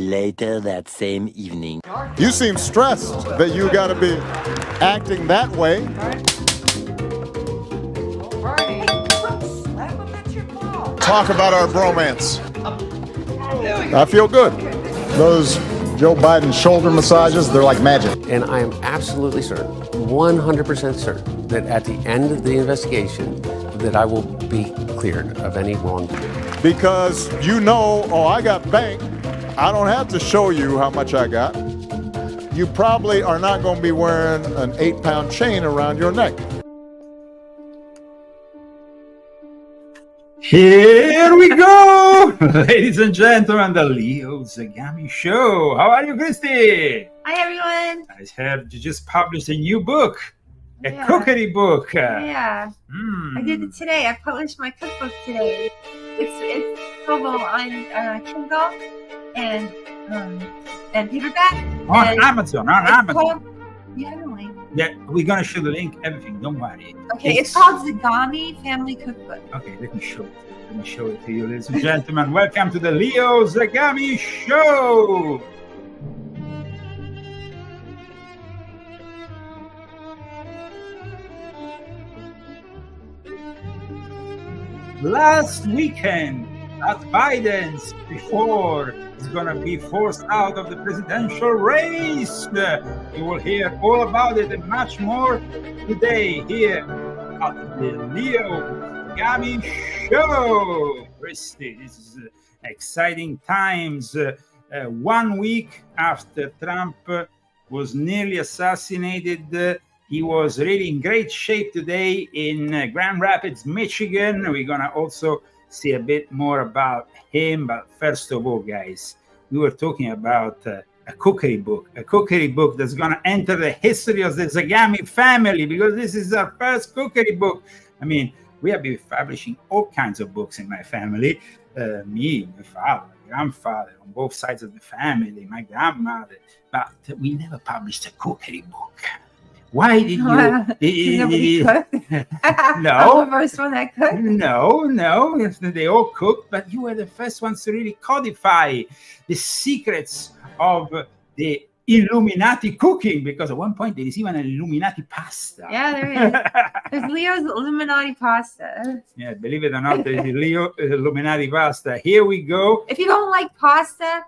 later that same evening. You seem stressed that you got to be acting that way. Talk about our bromance. I feel good. Those Joe Biden shoulder massages, they're like magic. And I am absolutely certain, 100% certain, that at the end of the investigation, that I will be cleared of any wrongdoing. Because you know, oh, I got bank. I don't have to show you how much I got. You probably are not going to be wearing an 8-pound chain around your neck. Here we go, ladies and gentlemen, the Leo Zagami Show. How are you, Christy? Hi, everyone. I heard you just published a new book, a cookery book. Yeah, I did it today. I published my cookbook today. It's available on Kindle and paperback. On Amazon. Called, yeah, no link. Yeah, we're gonna show the link, everything. Don't worry. Okay, it's called Zagami Family Cookbook. Okay, let me show it. Let me show it to you, ladies and gentlemen. Welcome to the Leo Zagami Show. Last weekend, at Biden's before is going to be forced out of the presidential race. You will hear all about it and much more today here at the Leo Zagami Show. Christy, this is exciting times. 1 week after Trump was nearly assassinated, he was really in great shape today in Grand Rapids, Michigan. We're going to also see a bit more about him. But first of all, guys, we were talking about a cookery book that's going to enter the history of the Zagami family, because this is our first cookery book. I mean, we have been publishing all kinds of books in my family. Me, my father, my grandfather, on both sides of the family, my grandmother, but we never published a cookery book. Why did you? No. I'm the first one that cooked. No. They all cooked, but you were the first ones to really codify the secrets of the Illuminati cooking, because at one point there is even an Illuminati pasta. Yeah, there is. There's Leo's Illuminati pasta. Yeah, believe it or not, there's Leo Illuminati pasta. Here we go. If you don't like pasta,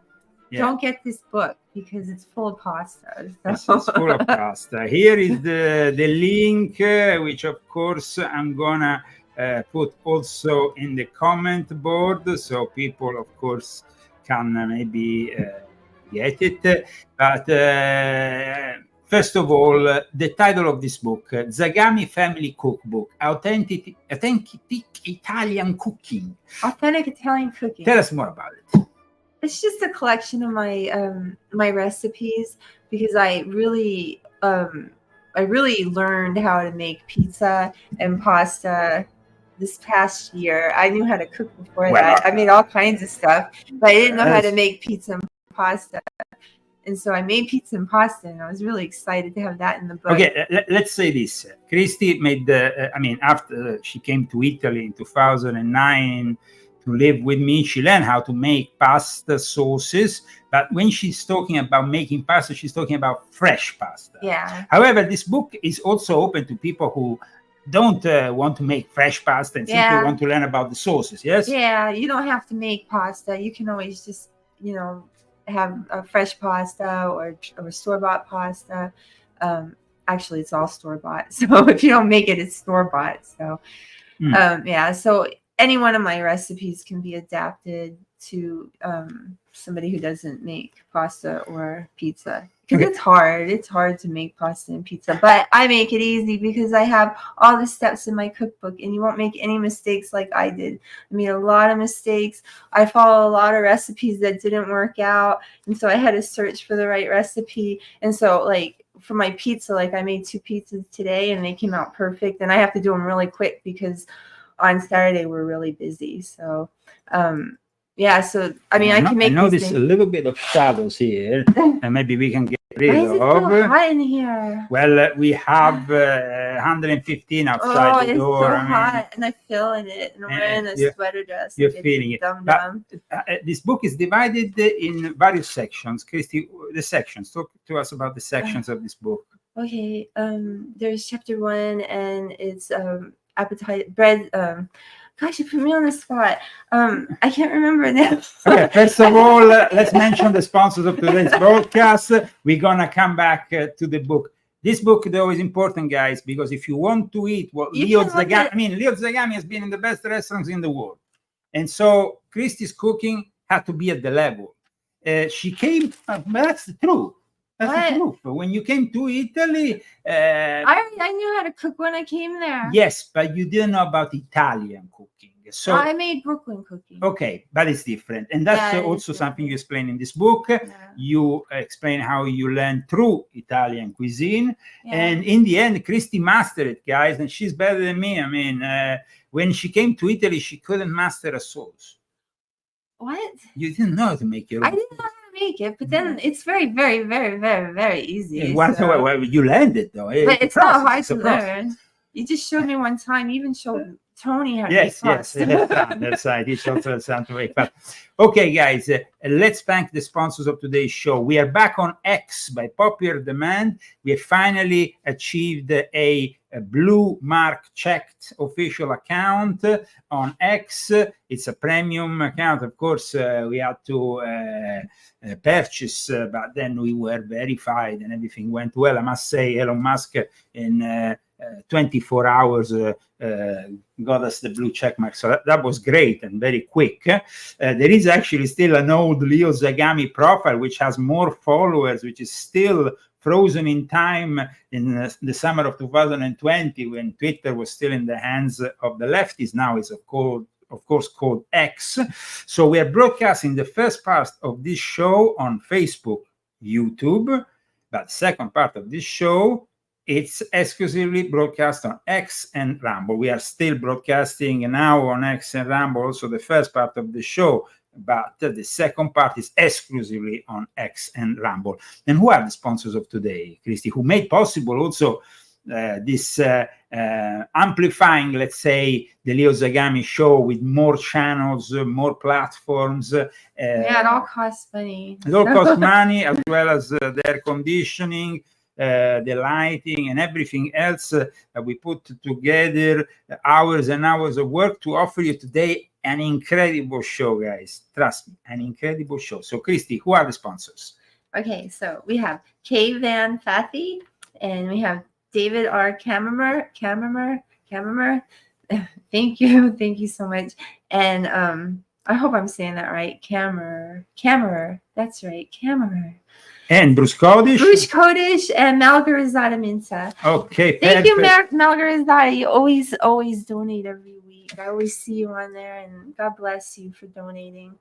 don't get this book, because it's full of pasta. So. It's full of pasta. Here is the link, which of course I'm gonna put also in the comment board, so people of course can maybe get it. But first of all, the title of this book, Zagami Family Cookbook, Authentic Italian Cooking. Authentic Italian Cooking. Tell us more about it. It's just a collection of my my recipes, because I really learned how to make pizza and pasta this past year. I knew how to cook before that. I made all kinds of stuff, but I didn't know how to make pizza and pasta. And so I made pizza and pasta, and I was really excited to have that in the book. Okay, let's say this. Christy made after she came to Italy in 2009 to live with me, she learned how to make pasta sauces. But when she's talking about making pasta, she's talking about fresh pasta. Yeah. However, this book is also open to people who don't want to make fresh pasta and simply want to learn about the sauces, yes? Yeah, you don't have to make pasta. You can always just, have a fresh pasta or store-bought pasta. Actually, it's all store-bought. So if you don't make it, it's store-bought. So, so any one of my recipes can be adapted to somebody who doesn't make pasta or pizza. Because it's hard to make pasta and pizza, but I make it easy because I have all the steps in my cookbook, and you won't make any mistakes like I did. I made a lot of mistakes. I followed a lot of recipes that didn't work out, and so I had to search for the right recipe. And so, like, for my pizza, like, I made 2 pizzas today, and they came out perfect, and I have to do them really quick because on Saturday we're really busy. So Yeah, so I mean, I can make. I these notice things. a little bit of shadows here, and maybe we can get rid Why is it of. so hot in here? Well, we have 115 outside the it's door. so I mean, hot, and I feel it, and I'm wearing a sweater dress. You're like a feeling it. Dum-dum. This book is divided in various sections. Christy, the sections. Talk to us about the sections of this book. Okay, there's chapter 1, and it's appetite bread. Gosh, you put me on the spot. I can't remember now. Okay, first of all, let's mention the sponsors of today's broadcast. We're gonna come back to the book. This book, though, is important, guys, because if you want to eat what Leo Zagami has been in the best restaurants in the world, and so Christy's cooking had to be at the level. She came. That's the truth. That's the truth. When you came to Italy, I knew how to cook when I came there. Yes, but you didn't know about Italian cooking. So I made Brooklyn cooking. Okay, but it's different, and that's also something you explain in this book. Yeah. You explain how you learn through Italian cuisine, and in the end, Christy mastered it, guys, and she's better than me. I mean, when she came to Italy, she couldn't master a sauce. What? You didn't know how to make your own. I didn't know how to make it, but then it's very, very, very, very, very easy. Well, you learned it, though. But it's not hard to learn. You just showed me one time. You even showed Tony how to make pasta. That's right. He showed us how to make pasta. Okay, guys, let's thank the sponsors of today's show. We are back on X by popular demand. We have finally achieved a blue mark checked official account on X. It's a premium account. Of course, we had to purchase, but then we were verified and everything went well. I must say, Elon Musk in 24 hours got us the blue check mark. So that was great and very quick. There is actually still an old Leo Zagami profile, which has more followers, which is still frozen in time in the summer of 2020, when Twitter was still in the hands of the lefties. Now it's of course called X. So we are broadcasting the first part of this show on Facebook, YouTube, but the second part of this show, it's exclusively broadcast on X and Rumble. We are still broadcasting now on X and Rumble, also the first part of the show, but the second part is exclusively on X and Rumble. And who are the sponsors of today, Christy, who made possible also this amplifying, let's say, the Leo Zagami show with more channels, more platforms. It all costs money. It all costs money, as well as the air conditioning, the lighting, and everything else that we put together, hours and hours of work to offer you today an incredible show, guys. Trust me, an incredible show. So, Christy, who are the sponsors? Okay, so we have Kay Van Fathy, and we have David R. Kammerer. Thank you so much. And I hope I'm saying that right. Kammerer. That's right, Kammerer. And Bruce Kodish and Malgarazada Minta. Okay, thank you, Malgarazada. You always donate every week. I always see you on there, and God bless you for donating.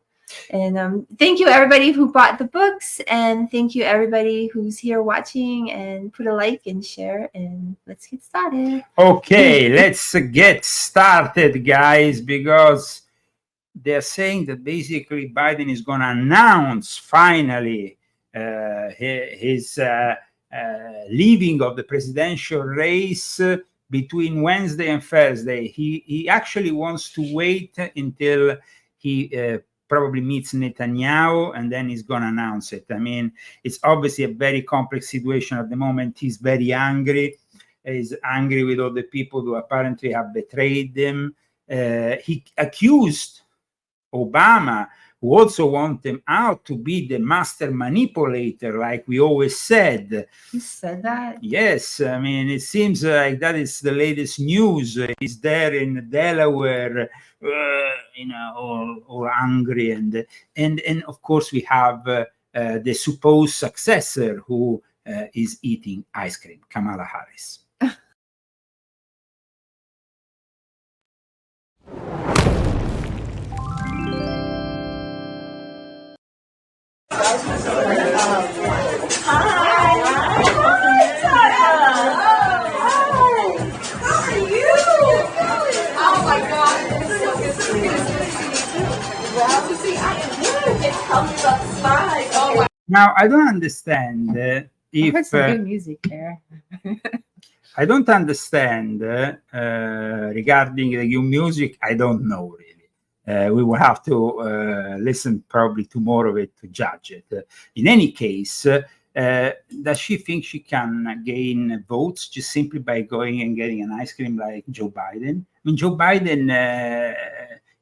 And thank you everybody who bought the books, and thank you everybody who's here watching, and put a like and share, and let's get started. Okay, let's get started, guys, because they're saying that basically Biden is going to announce finally his leaving of the presidential race between Wednesday and Thursday. He actually wants to wait until he probably meets Netanyahu, and then he's going to announce it. I mean, it's obviously a very complex situation at the moment. He's very angry. He's angry with all the people who apparently have betrayed him. He accused Obama, who also want him out, to be the master manipulator, like we always said. You said that? Yes. I mean, it seems like that is the latest news. He's there in Delaware, all angry. And of course, we have the supposed successor who is eating ice cream, Kamala Harris. Now, I don't understand I if heard some good music there. I don't understand regarding the new music. I don't know really. We will have to listen probably to more of it to judge it. In any case, does she think she can gain votes just simply by going and getting an ice cream like Joe Biden? I mean, Joe Biden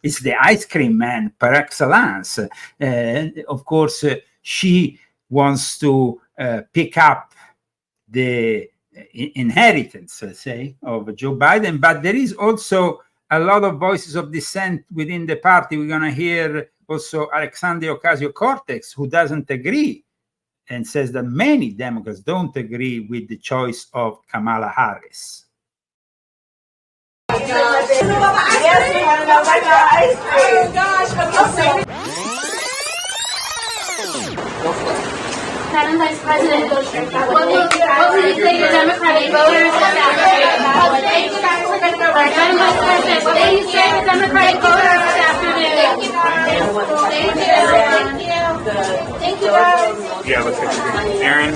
is the ice cream man par excellence. Of course, she wants to pick up the inheritance, let's say, of Joe Biden, but there is also a lot of voices of dissent within the party. We're going to hear also Alexandria Ocasio-Cortez, who doesn't agree and says that many Democrats don't agree with the choice of Kamala Harris. Madam Vice President, what will you say to Democratic voters this afternoon? Madam Vice President, what will you say to Democratic voters this afternoon? Thank you. Thank you, guys. Yeah, let's get you. Aaron.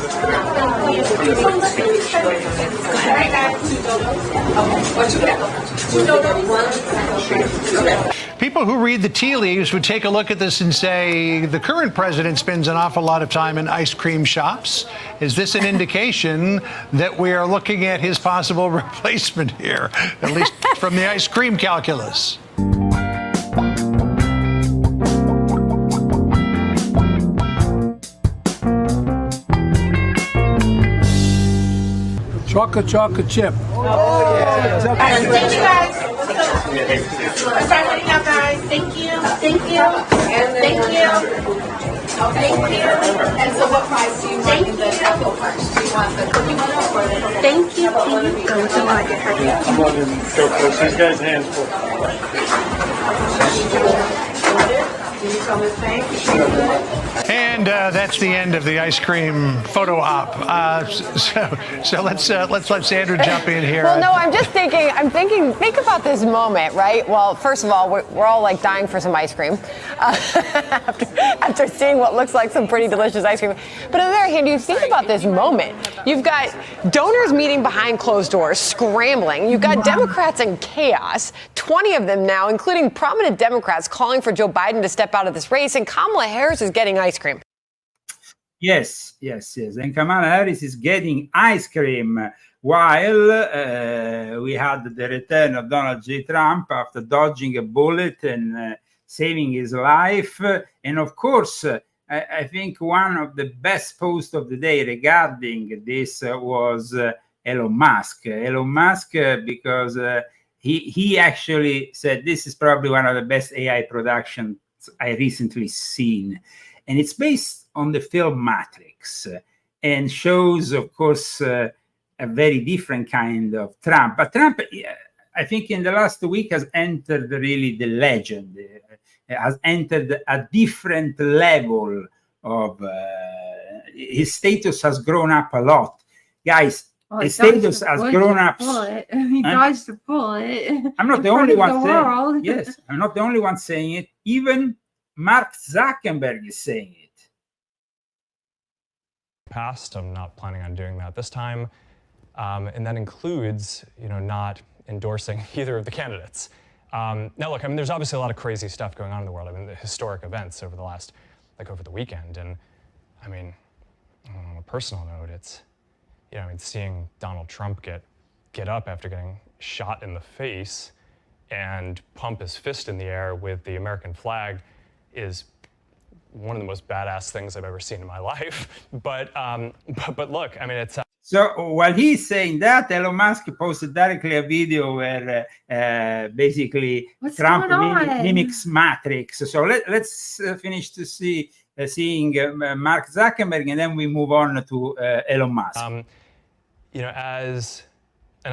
People who read the tea leaves would take a look at this and say the current president spends an awful lot of time in ice cream shops. Is this an indication that we are looking at his possible replacement here, at least from the ice cream calculus? Chocolate chip. Oh, yeah. Thank you, guys. Start putting out, guys. Thank you. Thank you. Thank you. Thank you. And so what price do you want in the apple first? Do you want the cookie one or the... Thank you. Going to like it. I'm going to go first. These guys' hands full. And that's the end of the ice cream photo op. So let's let Sandra jump in here. Well, no, I'm thinking, think about this moment, right? Well, first of all, we're all like dying for some ice cream after seeing what looks like some pretty delicious ice cream. But on the other hand, you think about this moment. You've got donors meeting behind closed doors, scrambling. You've got Democrats in chaos, 20 of them now, including prominent Democrats calling for Joe Biden to step out of this race, and Kamala Harris is getting ice cream. Yes. And Kamala Harris is getting ice cream while we had the return of Donald J. Trump after dodging a bullet and saving his life. And of course, I think one of the best posts of the day regarding this was Elon Musk. Because he actually said this is probably one of the best AI productions I recently seen. And it's based on the film Matrix and shows, of course, a very different kind of Trump. But Trump, I think in the last week has entered really the legend, has entered a different level of his status has grown up a lot. Guys, his status has grown up. He dodged the bullet. I'm not the only one saying it. Yes, I'm not the only one saying it. Even Mark Zuckerberg is saying it. Past, I'm not planning on doing that this time, and that includes, not endorsing either of the candidates. Now, look, there's obviously a lot of crazy stuff going on in the world. The historic events over the last, over the weekend, and on a personal note, it's, seeing Donald Trump get up after getting shot in the face and pump his fist in the air with the American flag is one of the most badass things I've ever seen in my life. But look, it's... So while he's saying that, Elon Musk posted directly a video where basically Trump mimics Matrix. So let's finish to seeing Mark Zuckerberg, and then we move on to Elon Musk. And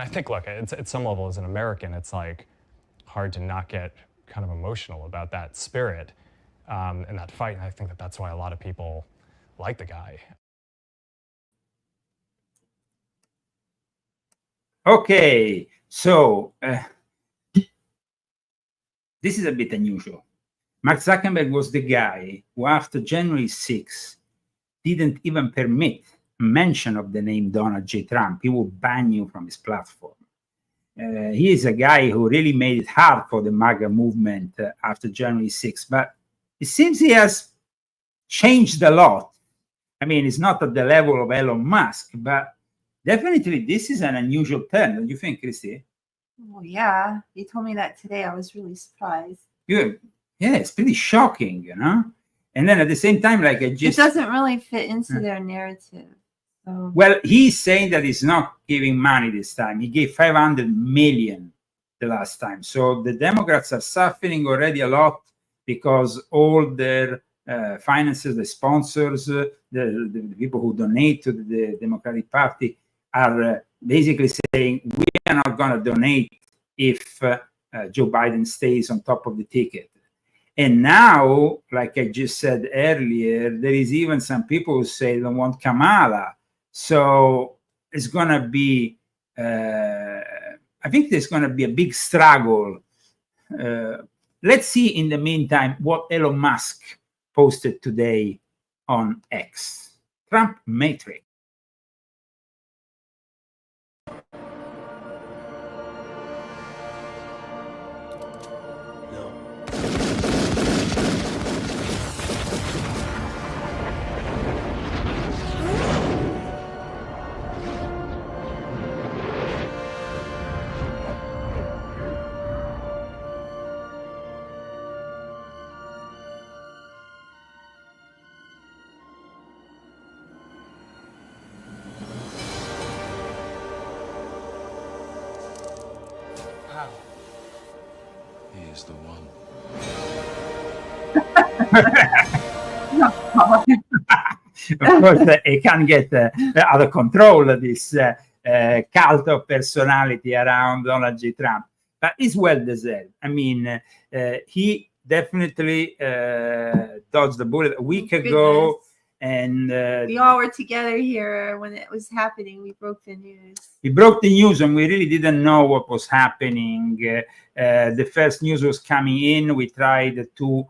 I think, look, at some level as an American, it's like hard to not get kind of emotional about that spirit and that fight. And I think that's why a lot of people like the guy. Okay, so this is a bit unusual. Mark Zuckerberg was the guy who, after January 6th, didn't even permit mention of the name Donald J. Trump. He will ban you from his platform. He is a guy who really made it hard for the MAGA movement after January 6th, but it seems he has changed a lot. I mean, it's not at the level of Elon Musk, but definitely this is an unusual turn. Don't you think, Christy? Well, yeah, you told me that today. I was really surprised. Good. Yeah, it's pretty shocking, you know? And then at the same time, like I just... It doesn't really fit into their narrative. So. Well, he's saying that he's not giving money this time. He gave 500 million the last time. So the Democrats are suffering already a lot because all their finances, the sponsors, the people who donate to the Democratic Party are basically saying, we are not going to donate if Joe Biden stays on top of the ticket. And now, like I just said earlier, there is even some people who say they don't want Kamala. So it's going to be, I think there's going to be a big struggle. Let's see in the meantime what Elon Musk posted today on X. Trump Matrix. He is the one. Of course, it can get out of control, this cult of personality around Donald J. Trump. But it's well deserved. I mean, he definitely dodged the bullet a week ago. And we all were together here when it was happening. We broke the news. We broke the news, and we really didn't know what was happening. The first news was coming in. We tried to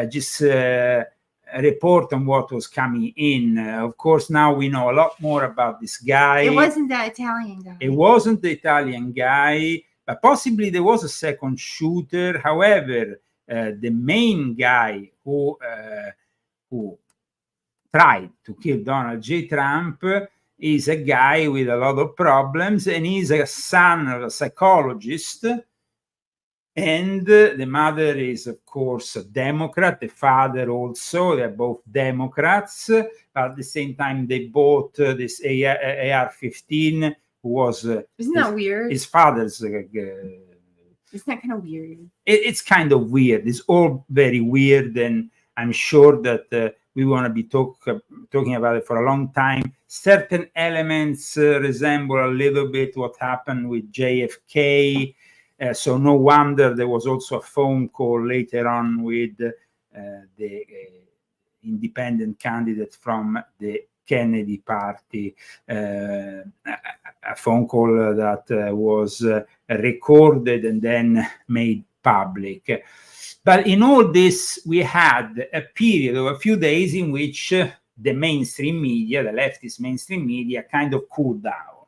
just report on what was coming in. Of course, now we know a lot more about this guy. It wasn't that Italian guy. It wasn't the Italian guy, but possibly there was a second shooter. However, the main guy who tried to kill Donald J. Trump is a guy with a lot of problems, and he's a son of a psychologist. And the mother is, of course, a Democrat. The father also. They're both Democrats. But at the same time, they bought this AR-15, who was... Isn't that weird? His father's... Isn't that kind of weird? It's kind of weird. It's all very weird, and I'm sure that we want to be talking about it for a long time. Certain elements resemble a little bit what happened with JFK. So no wonder there was also a phone call later on with the independent candidate from the Kennedy party, a phone call that was recorded and then made public. But in all this, we had a period of a few days in which the mainstream media, the leftist mainstream media, kind of cooled down,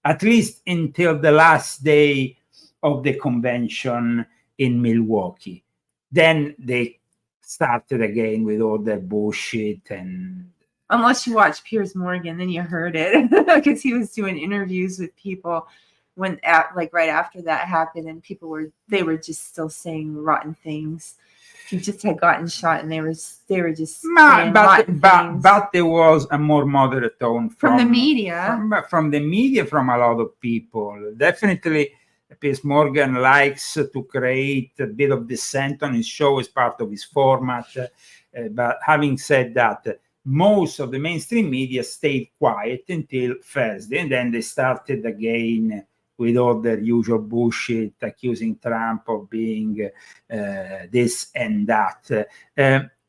at least until the last day of the convention in Milwaukee. Then they started again with all their bullshit. And unless you watch Piers Morgan, then you heard it, because he was doing interviews with people when right after that happened, and people were just still saying rotten things. He just had gotten shot, and they were just saying rotten things. But there was a more moderate tone from the media, from a lot of people. Definitely, Piers Morgan likes to create a bit of dissent on his show as part of his format. But having said that, most of the mainstream media stayed quiet until Thursday, and then they started again with all their usual bullshit, accusing Trump of being this and that.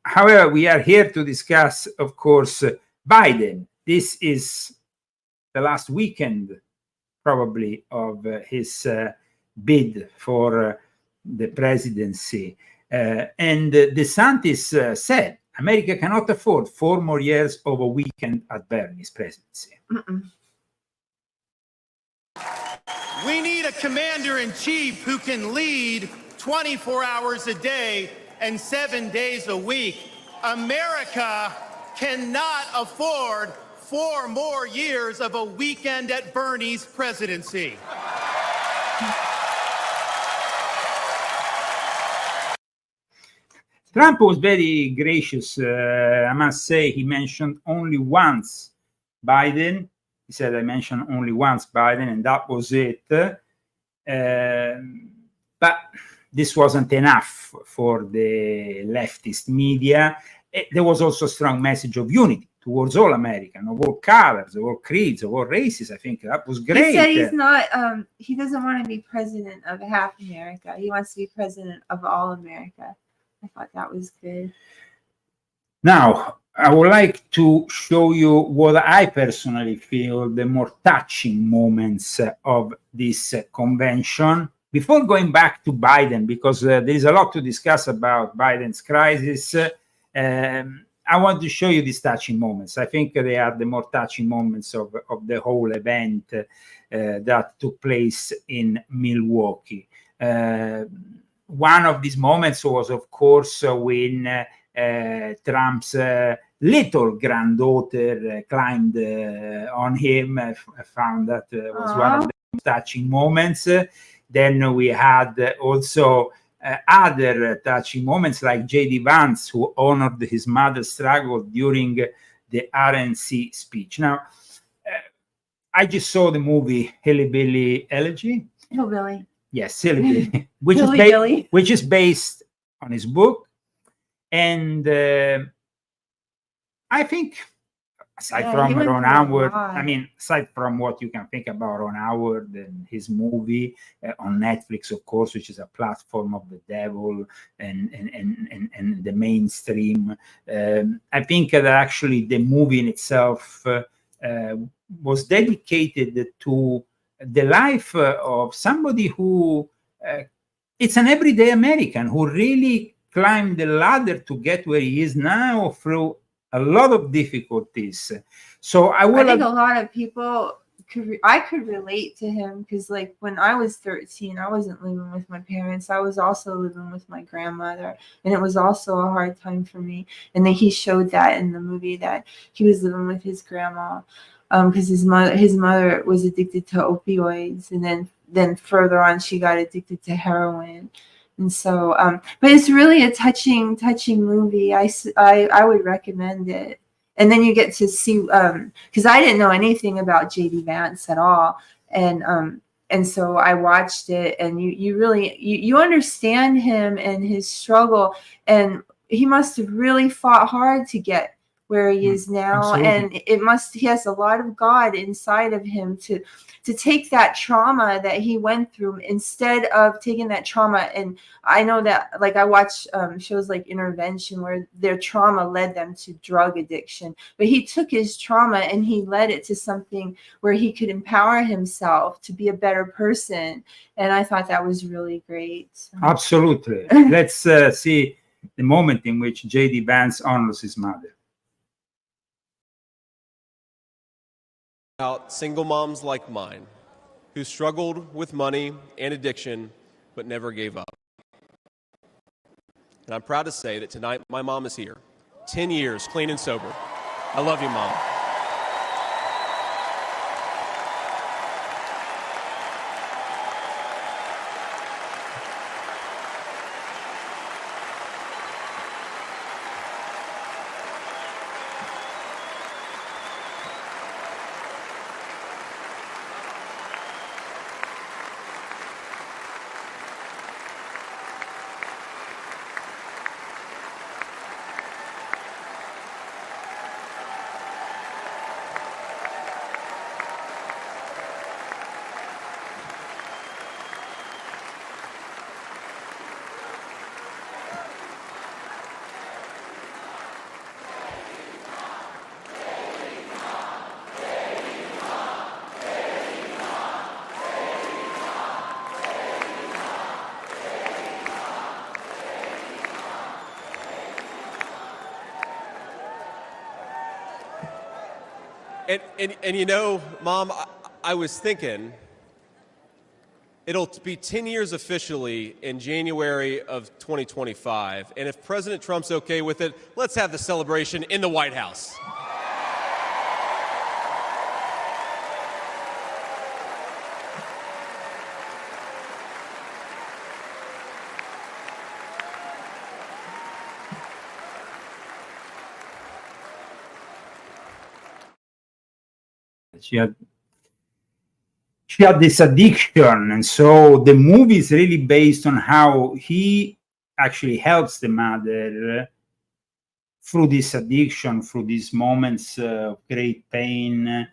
However, we are here to discuss, of course, Biden. This is the last weekend, probably, of his bid for the presidency. And DeSantis said, America cannot afford 4 more years of a weekend at Bernie's presidency. We need a commander-in-chief who can lead 24 hours a day and 7 days a week. America cannot afford 4 more years of a weekend at Bernie's presidency. Trump was very gracious. I must say, he mentioned only once Biden. He said, I mentioned only once Biden, and that was it. But this wasn't enough for the leftist media. There was also a strong message of unity towards all Americans, of all colors, of all creeds, of all races. I think that was great. He said he's not, he doesn't want to be president of half America. He wants to be president of all America. I thought that was good. Now, I would like to show you what I personally feel the more touching moments of this convention. Before going back to Biden, because there is a lot to discuss about Biden's crisis, I want to show you these touching moments. I think they are the more touching moments of the whole event that took place in Milwaukee. One of these moments was, of course, when Trump's little granddaughter climbed on him. I found that was one of the most touching moments. Then we had also other touching moments like J.D. Vance, who honored his mother's struggle during the RNC speech. Now, I just saw the movie Hillbilly Elegy. Hillbilly. Yes, Hillbilly, which is based on his book. And I think, aside from Ron Howard, I mean, aside from what you can think about Ron Howard and his movie on Netflix, of course, which is a platform of the devil and the mainstream, I think that actually the movie in itself was dedicated to the life of somebody who it's an everyday American who really climbed the ladder to get where he is now through a lot of difficulties. So I think a lot of people I could relate to him, because like when I was 13, I wasn't living with my parents. I was also living with my grandmother, and it was also a hard time for me. And then he showed that in the movie that he was living with his grandma, because his mother was addicted to opioids, and then further on she got addicted to heroin. And so, but it's really a touching movie. I would recommend it. And then you get to see, because I didn't know anything about J.D. Vance at all, and so I watched it, and you really understand him and his struggle, and he must have really fought hard to get where he is now. Absolutely. And he has a lot of God inside of him to take that trauma that he went through, instead of taking that trauma. And I know that, like, I watch shows like Intervention where their trauma led them to drug addiction, but he took his trauma and he led it to something where he could empower himself to be a better person. And I thought that was really great. So. Absolutely. Let's see the moment in which J.D. Vance honors his mother. About single moms like mine who struggled with money and addiction but never gave up. And I'm proud to say that tonight my mom is here, 10 years clean and sober. I love you, Mom. And you know, Mom, I was thinking it'll be 10 years officially in January of 2025. And if President Trump's okay with it, let's have the celebration in the White House. She had this addiction, and so the movie is really based on how he actually helps the mother through this addiction, through these moments of great pain.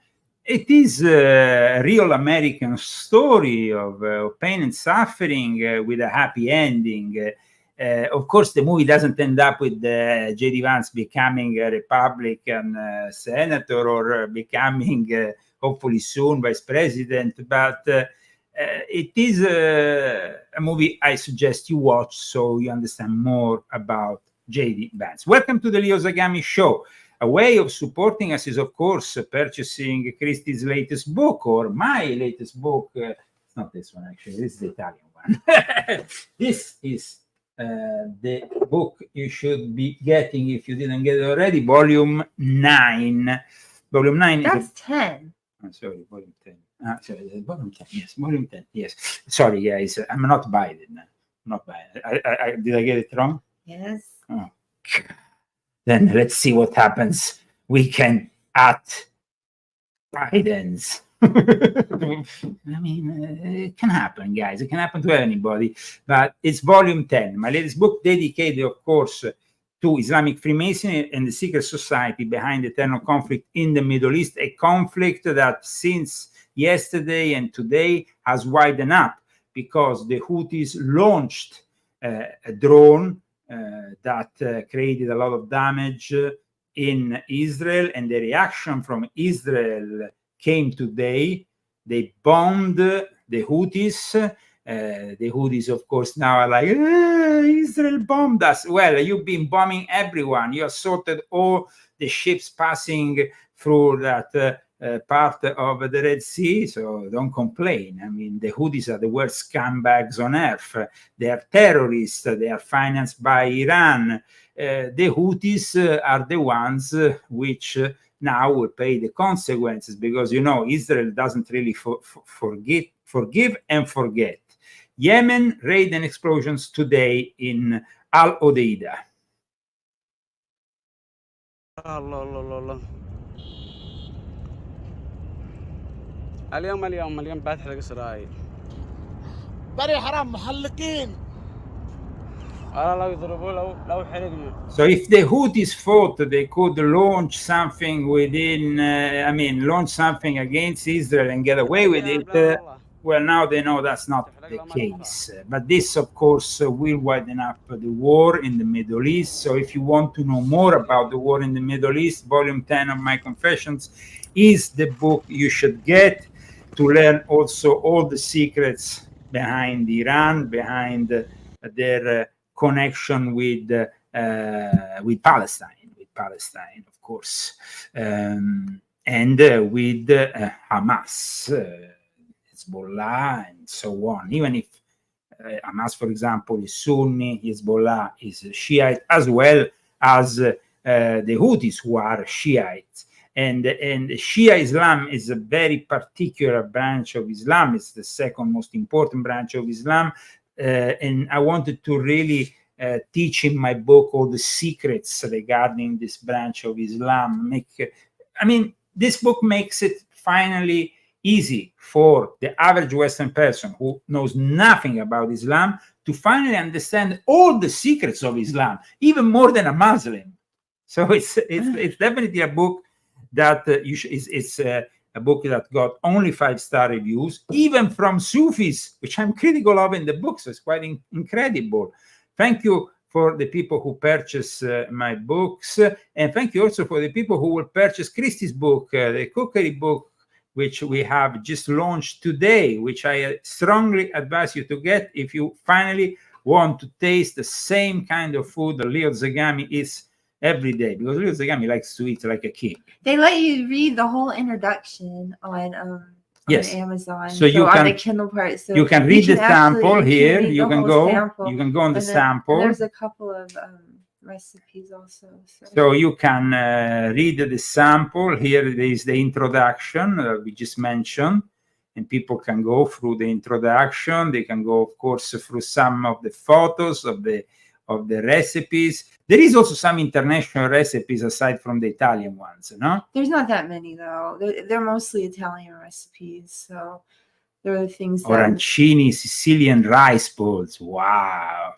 It is a real American story of pain and suffering with a happy ending. Of course, the movie doesn't end up with J.D. Vance becoming a Republican senator or becoming, hopefully soon, vice president, but it is a movie I suggest you watch so you understand more about J.D. Vance. Welcome to the Leo Zagami Show. A way of supporting us is, of course, purchasing Christie's latest book or my latest book. It's not this one, actually. This is the Italian one. This is the book you should be getting if you didn't get it already, volume 9. Volume 9 That's is 10. Oh, sorry, volume 10. Sorry, volume 10. Yes, volume 10. Yes. Sorry, guys. I'm not Biden. Not Biden. Did I get it wrong? Yes. Oh. Then let's see what happens weekend at Biden's. I mean, it can happen, guys. It can happen to anybody. But it's volume 10. My latest book dedicated, of course, to Islamic Freemasonry and the secret society behind the eternal conflict in the Middle East, a conflict that since yesterday and today has widened up because the Houthis launched a drone that created a lot of damage in Israel, and the reaction from Israel came today. They bombed the Houthis. The Houthis, of course, now are like, Israel bombed us. Well, you've been bombing everyone. You assaulted all the ships passing through that part of the Red Sea, so don't complain. I mean, the Houthis are the worst scumbags on earth. They are terrorists. They are financed by Iran. The Houthis are the ones which now will pay the consequences because, you know, Israel doesn't really forgive and forget. Yemen, raid and explosions today in Al Odeida. اليوم بتحرق إسرائيل. بري حرام محلقين. So if the Houthis thought they could launch something launch something against Israel and get away with it, well, now they know that's not the case. But this, of course, will widen up the war in the Middle East. So if you want to know more about the war in the Middle East, volume 10 of my Confessions is the book you should get to learn also all the secrets behind Iran, behind their connection with Palestine, of course, and with Hamas, Hezbollah, and so on. Even if Hamas, for example, is Sunni, Hezbollah is Shiite, as well as the Houthis, who are Shiites. And Shia Islam is a very particular branch of Islam. It's the second most important branch of Islam. And I wanted to really teach in my book all the secrets regarding this branch of Islam. This book makes it finally easy for the average Western person who knows nothing about Islam to finally understand all the secrets of Islam, even more than a Muslim. So it's definitely a book that it's a book that got only 5-star reviews, even from Sufis, which I'm critical of in the book. So it's quite incredible. Thank you for the people who purchase my books. And thank you also for the people who will purchase Christie's book, the cookery book, which we have just launched today, which I strongly advise you to get if you finally want to taste the same kind of food that Leo Zagami is every day because little Zagami likes to eat like a king. They let you read the whole introduction on Yes. Amazon. So you can on the Kindle part. So you can read the sample here. read You the can whole go. sample. You can go on the And then- sample. and there's a couple of recipes also. So you can read the sample. Here is the introduction we just mentioned, and people can go through the introduction. They can go, of course, through some of the photos of the recipes. There is also some international recipes aside from the Italian ones, no? There's not that many though. They're mostly Italian recipes. So there are things that Arancini, Sicilian rice balls. Wow.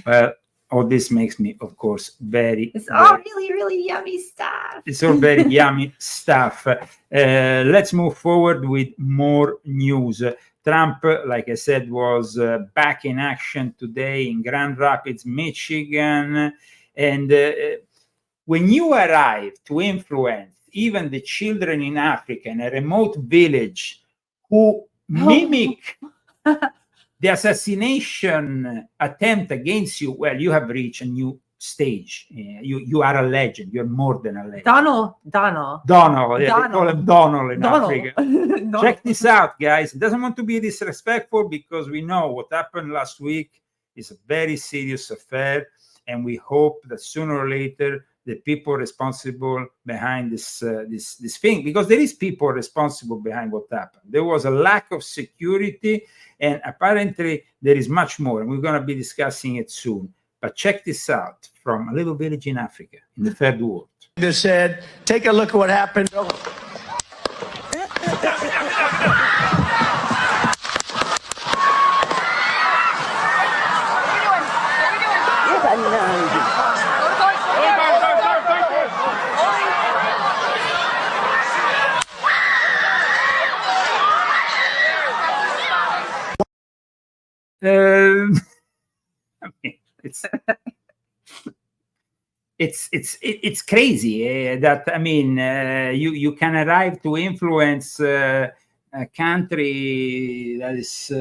Well, all this makes me, of course, it's all really, really yummy stuff. It's all very yummy stuff. Let's move forward with more news. Trump, like I said, was back in action today in Grand Rapids, Michigan. And when you arrive to influence even the children in Africa, in a remote village, who mimic the assassination attempt against you, well, you have reached a new stage. You are a legend. You're more than a legend. Donald. Yeah, they call him Donald in Africa. Donald. Check this out, guys. It doesn't want to be disrespectful because we know what happened last week is a very serious affair, and we hope that sooner or later the people responsible behind this thing, because there is people responsible behind what happened. There was a lack of security, and apparently there is much more, and we're going to be discussing it soon. But check this out from a little village in Africa, in the third world. They said, take a look at what happened. I mean, it's crazy that you can arrive to influence a country that is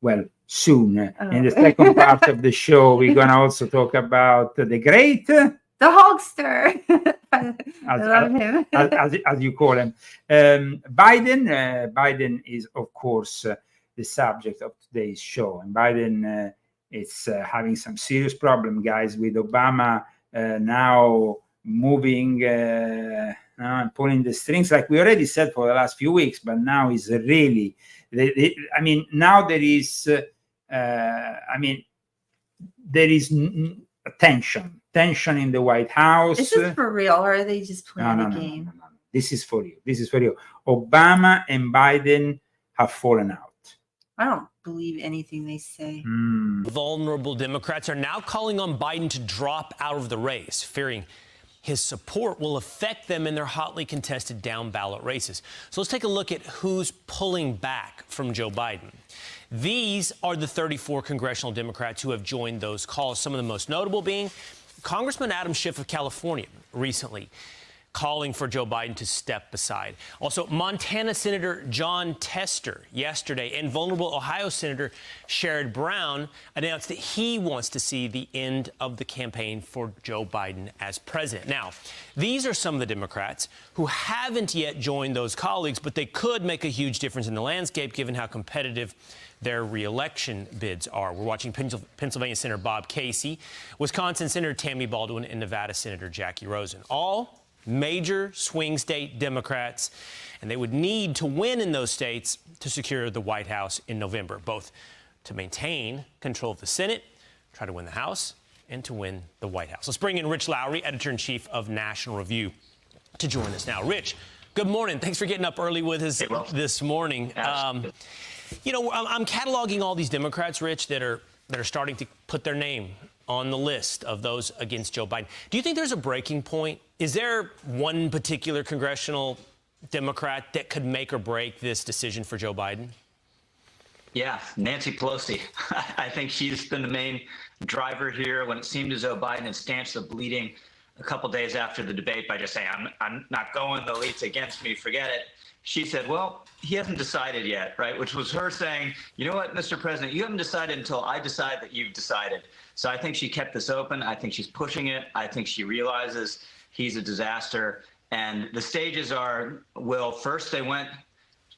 well soon. In the second part of the show, we're gonna also talk about the great the Hulkster. I love him. as you call him. Biden is, of course, the subject of today's show. And Biden is having some serious problem, guys, with Obama now moving and pulling the strings, like we already said for the last few weeks, but now is really, now there is, there is tension in the White House. Is this for real, or are they just playing a game? No. This is for you. This is for you. Obama and Biden have fallen out. I don't believe anything they say. Vulnerable Democrats are now calling on Biden to drop out of the race, fearing his support will affect them in their hotly contested down-ballot races. So let's take a look at who's pulling back from Joe Biden. These are the 34 congressional Democrats who have joined those calls, some of the most notable being Congressman Adam Schiff of California recently calling for Joe Biden to step aside. Also, Montana Senator John Tester yesterday, and vulnerable Ohio Senator Sherrod Brown announced that he wants to see the end of the campaign for Joe Biden as president. Now, these are some of the Democrats who haven't yet joined those colleagues, but they could make a huge difference in the landscape given how competitive their re-election bids are. We're watching Pennsylvania Senator Bob Casey, Wisconsin Senator Tammy Baldwin, and Nevada Senator Jackie Rosen. All major swing state Democrats, and they would need to win in those states to secure the White House in November, both to maintain control of the Senate, try to win the House, and to win the White House. Let's bring in Rich Lowry, editor-in-chief of National Review, to join us now. Rich, good morning. Thanks for getting up early with us this morning. I'm cataloging all these Democrats, Rich, that are starting to put their name on the list of those against Joe Biden. Do you think there's a breaking point? Is there one particular congressional Democrat that could make or break this decision for Joe Biden? Yeah, Nancy Pelosi. I think she's been the main driver here when it seemed as though Biden had stanched the bleeding a couple days after the debate by just saying, I'm not going, the elite's against me, forget it. She said, well, he hasn't decided yet, right? Which was her saying, you know what, Mr. President, you haven't decided until I decide that you've decided. So I think she kept this open. I think she's pushing it. I think she realizes he's a disaster. And the stages are, Will, first they went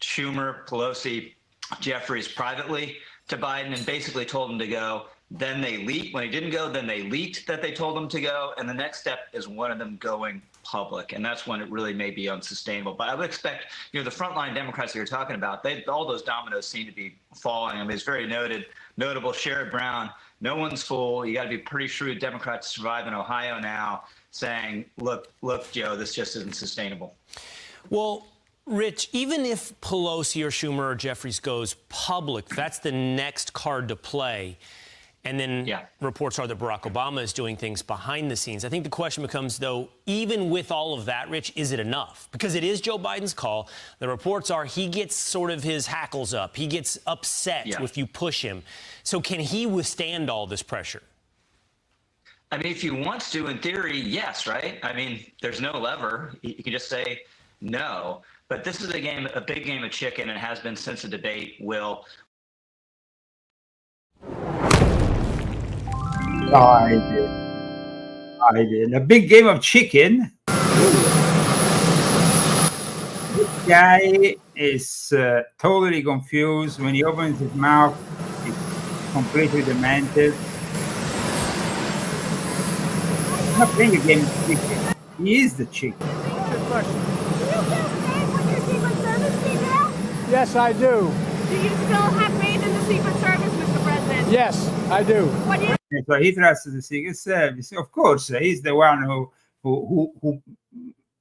Schumer, Pelosi, Jeffries privately to Biden and basically told him to go. Then they leaked. When he didn't go, then they leaked that they told him to go. And the next step is one of them going public. And that's when it really may be unsustainable. But I would expect, you know, the frontline Democrats that you're talking about, all those dominoes seem to be falling. I mean, it's very notable. Sherrod Brown, no one's fool. You got to be pretty shrewd Democrat to survive in Ohio now, saying, look, Joe, this just isn't sustainable. Well, Rich, even if Pelosi or Schumer or Jeffries goes public, that's the next card to play. And then reports are that Barack Obama is doing things behind the scenes. I think the question becomes, though, even with all of that, Rich, is it enough? Because it is Joe Biden's call. The reports are he gets sort of his hackles up. He gets upset if you push him. So can he withstand all this pressure? I mean, if he wants to, in theory, yes, right? I mean, there's no lever. You can just say no. But this is a big game of chicken, and it has been since the debate, Will. I did. A big game of chicken. This guy is totally confused. When he opens his mouth, he's completely demented. He's not playing a game of chicken. He is the chicken. Good question. Do you feel safe with your Secret Service detail? Yes, I do. Do you still have faith in the Secret Service, Mr. President? Yes, I do. What do you? So he trusts the Secret Service. Of course, he's the one who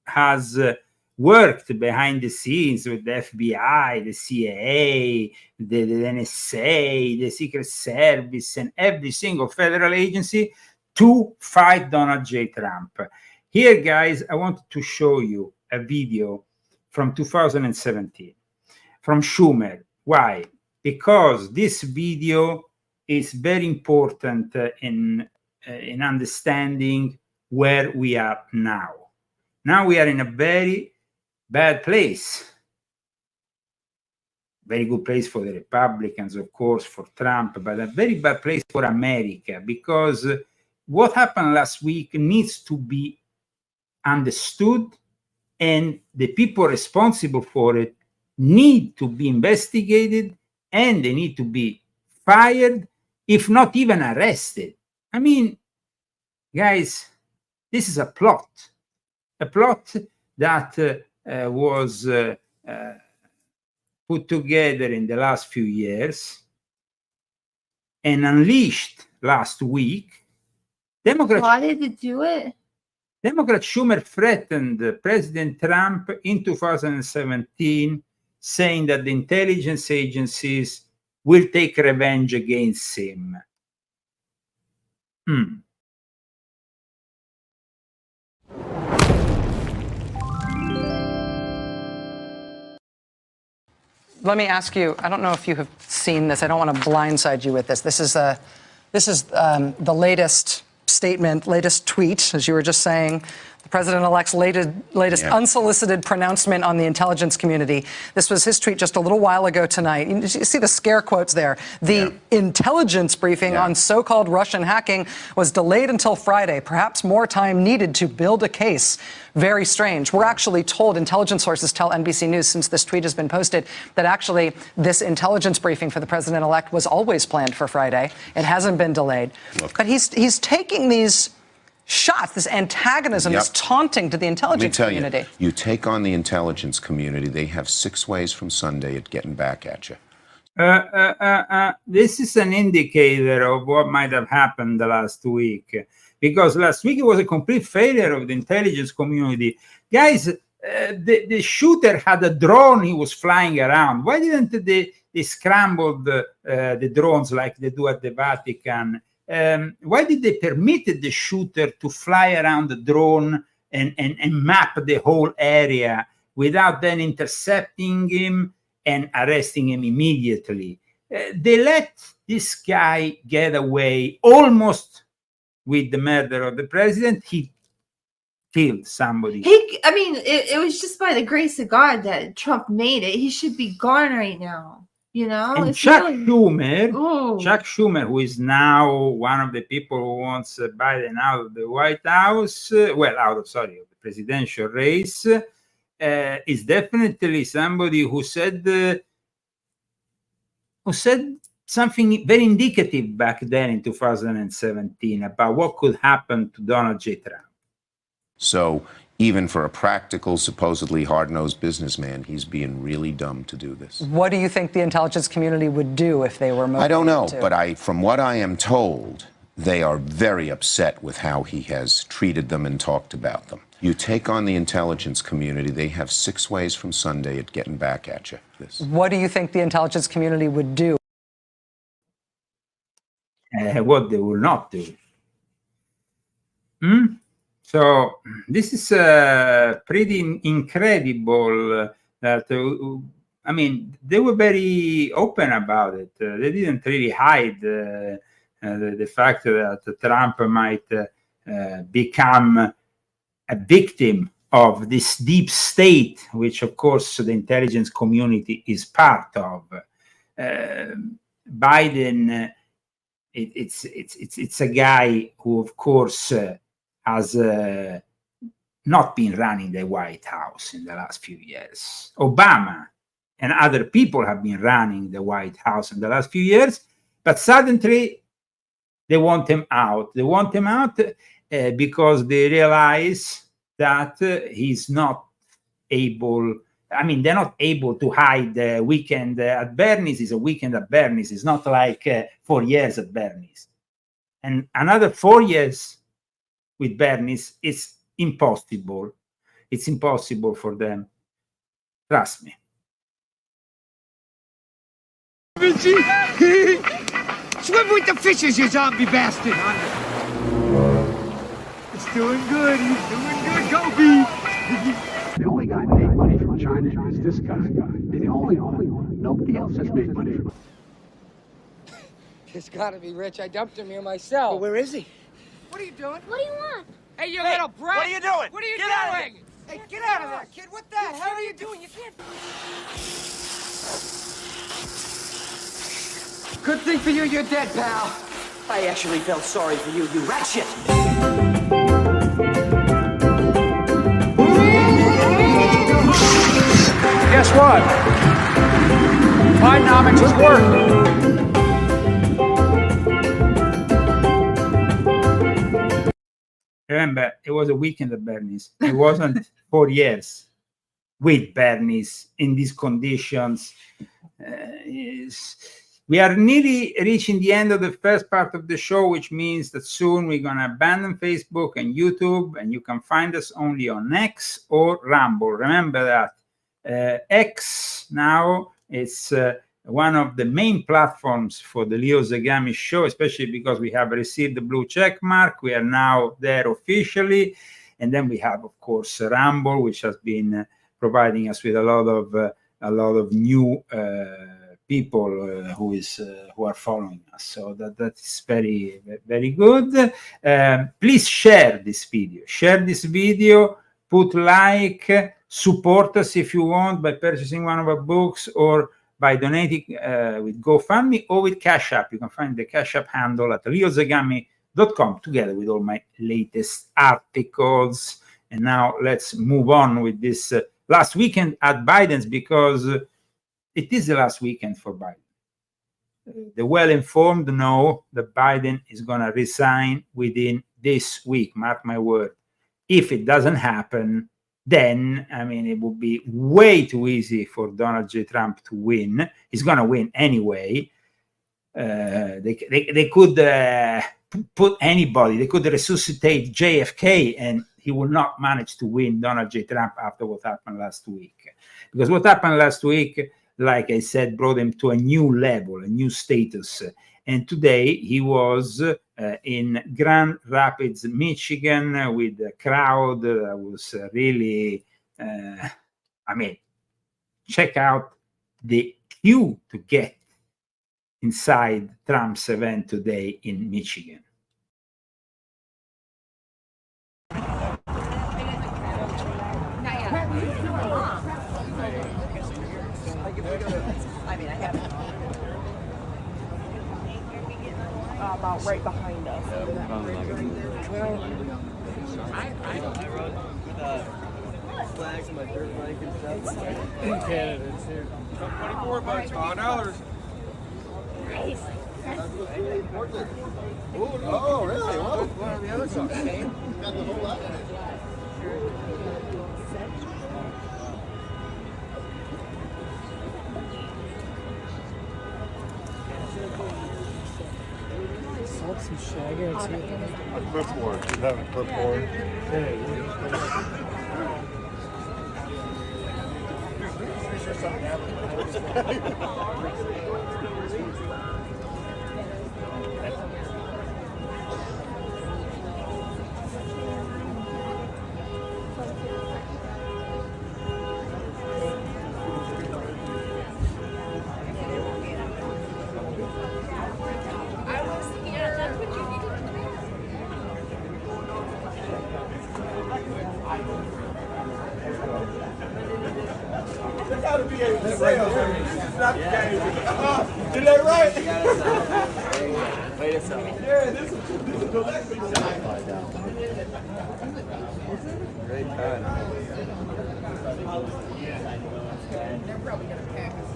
has worked behind the scenes with the FBI, the CIA, the NSA, the Secret Service, and every single federal agency to fight Donald J. Trump. Here, guys, I wanted to show you a video from 2017 from Schumer. Why? Because this video is very important in understanding where we are now. Now we are in a very bad place. Very good place for the Republicans, of course, for Trump, but a very bad place for America, because what happened last week needs to be understood, and the people responsible for it need to be investigated, and they need to be fired, if not even arrested. I mean, guys, this is a plot that was put together in the last few years and unleashed last week. Why did they do it? Democrat Schumer threatened President Trump in 2017, saying that the intelligence agencies will take revenge against him. Let me ask you, I don't know if you have seen this. I don't want to blindside you with this. This is the latest statement, latest tweet, as you were just saying, the president-elect's latest unsolicited pronouncement on the intelligence community. This was his tweet just a little while ago tonight. You see the scare quotes there. The intelligence briefing on so-called Russian hacking was delayed until Friday. Perhaps more time needed to build a case. Very strange. We're actually told, intelligence sources tell NBC News since this tweet has been posted, that actually this intelligence briefing for the president-elect was always planned for Friday. It hasn't been delayed. But he's taking these shots, this antagonism, this taunting to the intelligence community. You take on the intelligence community, they have 6 ways from Sunday at getting back at you. This is an indicator of what might have happened the last week, because last week it was a complete failure of the intelligence community. Guys, the shooter had a drone he was flying around. Why didn't they scramble the drones like they do at the Vatican? Why did they permit the shooter to fly around the drone and map the whole area without then intercepting him and arresting him immediately? They let this guy get away almost with the murder of the president. He killed somebody. I mean, it was just by the grace of God that Trump made it. He should be gone right now. You know, And it's Chuck really- Schumer, who is now one of the people who wants Biden out of the White House, of the presidential race, is definitely somebody who said something very indicative back then in 2017 about what could happen to Donald J. Trump. So even for a practical, supposedly hard-nosed businessman, he's being really dumb to do this. What do you think the intelligence community would do if they were motivated I don't know, to? but from what I am told, they are very upset with how he has treated them and talked about them. You take on the intelligence community, they have 6 ways from Sunday at getting back at you. What do you think the intelligence community would do? What they will not do. So this is pretty incredible that, I mean, they were very open about it. They didn't really hide the fact that Trump might become a victim of this deep state, which, of course, the intelligence community is part of. Biden, it's a guy who, of course, has not been running the White House in the last few years. Obama and other people have been running the White House in the last few years, but suddenly they want him out. They want him out because they realize that he's not able. I mean, they're not able to hide the weekend at Bernie's. Is a weekend at Bernie's. It's not like 4 years at Bernie's. And another 4 years with Bernie's is impossible. It's impossible for them. Trust me. Swim with the fishes, you zombie bastard! It's doing good. He's doing good. Go, B. The only guy that made money from China is this guy. The only one. Nobody else has made money from it. He's gotta be rich. I dumped him here myself. Well, where is he? What are you doing? What do you want? Hey, you little brat! what are you doing? What are you Get out of doing? Hey, get out of there, kid! What the hell are you doing? You can't. Good thing for you, you're dead, pal. I actually felt sorry for you, you rat shit. Guess what? Bidenomics is working. Remember, it was a weekend at Bernie's. It wasn't 4 years with Bernie's in these conditions. We are nearly reaching the end of the first part of the show, which means that soon we're going to abandon Facebook and YouTube, and you can find us only on X or Rumble. Remember that X now is one of the main platforms for the Leo Zagami show, especially because we have received the blue check mark. We are now there officially. And then we have, of course, Rumble, which has been providing us with a lot of new people who are following us. So that's very, very good. Please share this video. Share this video, put like, support us if you want by purchasing one of our books or by donating with GoFundMe or with Cash App. You can find the Cash App handle at leozagami.com together with all my latest articles. And now let's move on with this last weekend at Biden's, because it is the last weekend for Biden. The well-informed know that Biden is going to resign within this week. Mark my word. If it doesn't happen, then, I mean, it would be way too easy for Donald J. Trump to win. He's going to win anyway. They could put anybody. They could resuscitate JFK, and he will not manage to win Donald J. Trump after what happened last week. Because what happened last week, like I said, brought him to a new level, a new status. And today he was in Grand Rapids, Michigan, with a crowd that was really, I mean, check out the queue to get inside Trump's event today in Michigan. I mean, I haven't. About right behind us. Well, I rode with flags, my dirt bike and stuff. In Canada, it's here. 24 bucks, $5. Nice. Oh, really? Well, one of the other songs. Got the whole lot. Some shaggy. A clipboard. You have a clipboard. There's got to be a sale. Did that right? Wait a second. Yeah, this is collecting. Great time. They're probably going to pack us.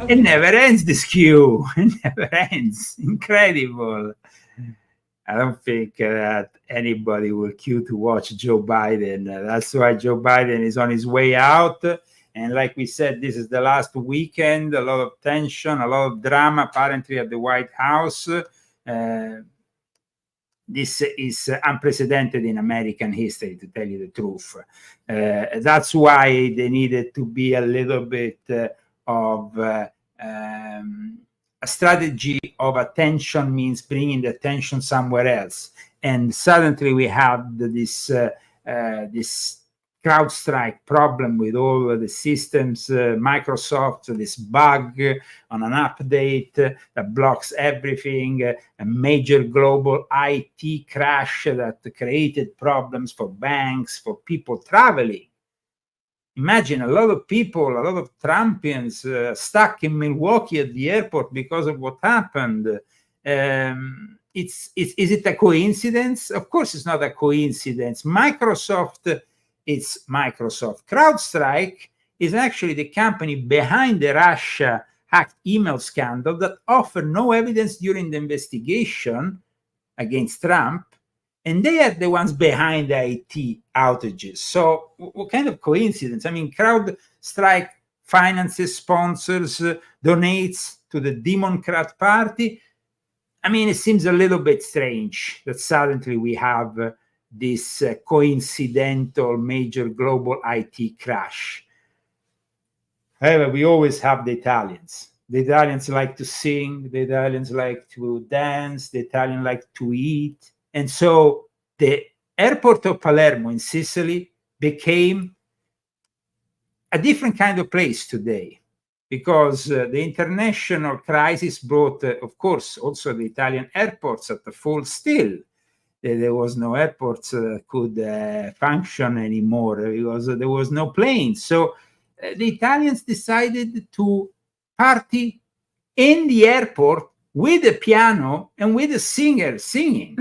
It never ends, this queue. It never ends. Incredible. I don't think that anybody will queue to watch Joe Biden. That's why Joe Biden is on his way out. And like we said, this is the last weekend. A lot of tension, a lot of drama, apparently, at the White House. This is unprecedented in American history, to tell you the truth. That's why they needed to be a little bit of a strategy of attention, means bringing the attention somewhere else. And suddenly we have this CrowdStrike problem with all the systems, Microsoft, this bug on an update that blocks everything, a major global IT crash that created problems for banks, for people traveling. Imagine a lot of people, a lot of Trumpians stuck in Milwaukee at the airport because of what happened. Is it a coincidence? Of course, it's not a coincidence. Microsoft, it's Microsoft. CrowdStrike is actually the company behind the Russia hacked email scandal that offered no evidence during the investigation against Trump. And they are the ones behind the IT outages. So what kind of coincidence? I mean, CrowdStrike finances, sponsors, donates to the Democrat Party. I mean, it seems a little bit strange that suddenly we have this coincidental major global IT crash. However, we always have the Italians. The Italians like to sing. The Italians like to dance. The Italians like to eat. And so the airport of Palermo in Sicily became a different kind of place today, because the international crisis brought, of course, also the Italian airports at the full still. There was no airports that could function anymore because there was no plane. So the Italians decided to party in the airport with a piano and with a singer singing.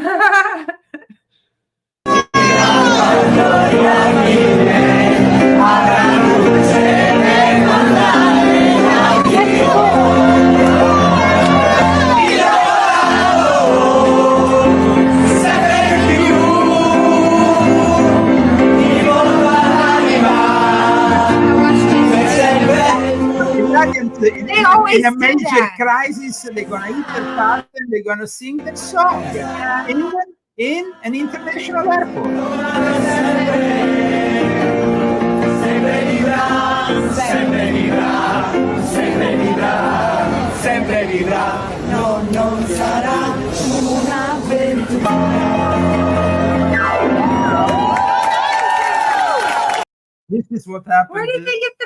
In a major crisis, they're gonna eat their part and they're gonna sing their song in an international airport. Non sarà This is what happened. Where did they get the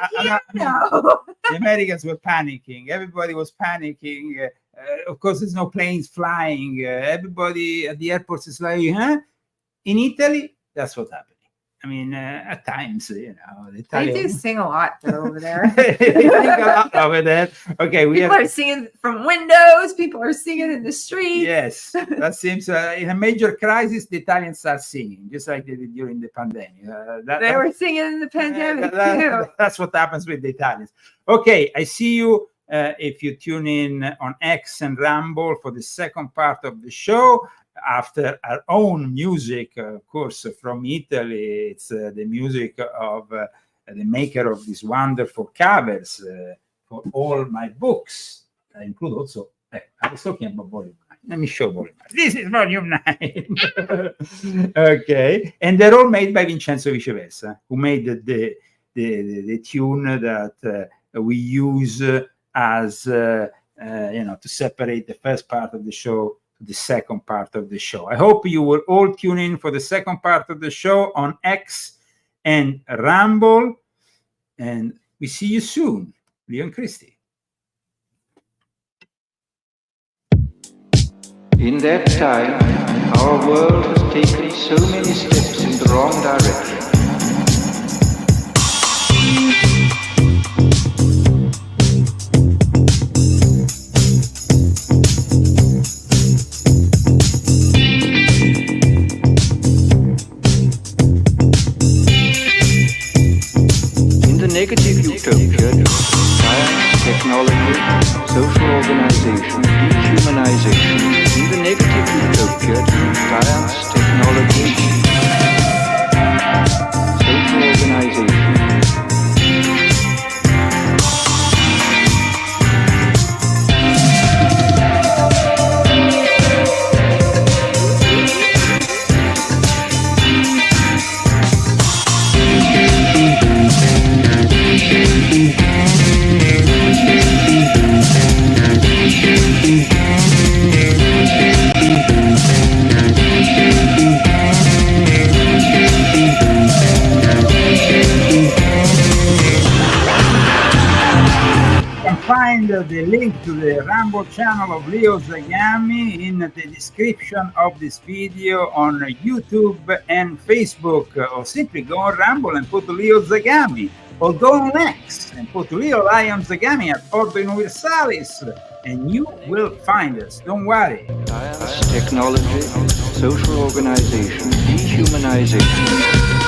piano? The Americans were panicking. Everybody was panicking. of course, there's no planes flying. Everybody at the airports is like, huh? In Italy, that's what's happening. I mean, at times, you know, the They do Italians sing a lot though, over there. they sing a lot over there. Okay, People are singing from windows. People are singing in the streets. Yes, that seems in a major crisis, the Italians start singing, just like they did during the pandemic. They were singing in the pandemic too. That's what happens with the Italians. Okay, I see you if you tune in on X and Rumble for the second part of the show. After our own music, of course, from Italy, it's the music of the maker of these wonderful covers for all my books. I include also, I was talking about volume 9. Let me show volume 9. This is volume 9. Okay. And they're all made by Vincenzo Viceversa, who made the tune that we use as, you know, to separate the first part of the show the second part of the show. I hope you will all tune in for the second part of the show on X and Rumble, and we see you soon. Leon Christie. In that time, our world has taken so many steps in the wrong direction. Negative utopia, science, technology, social organization, dehumanization. In the negative utopia, science, technology, social organization. Find the link to the Rumble channel of Leo Zagami in the description of this video on YouTube and Facebook, or simply go on Rumble and put Leo Zagami, or go on X and put Leo Lion Zagami at Ordo Universalis, and you will find us. Don't worry. Science, technology, social organization, dehumanization.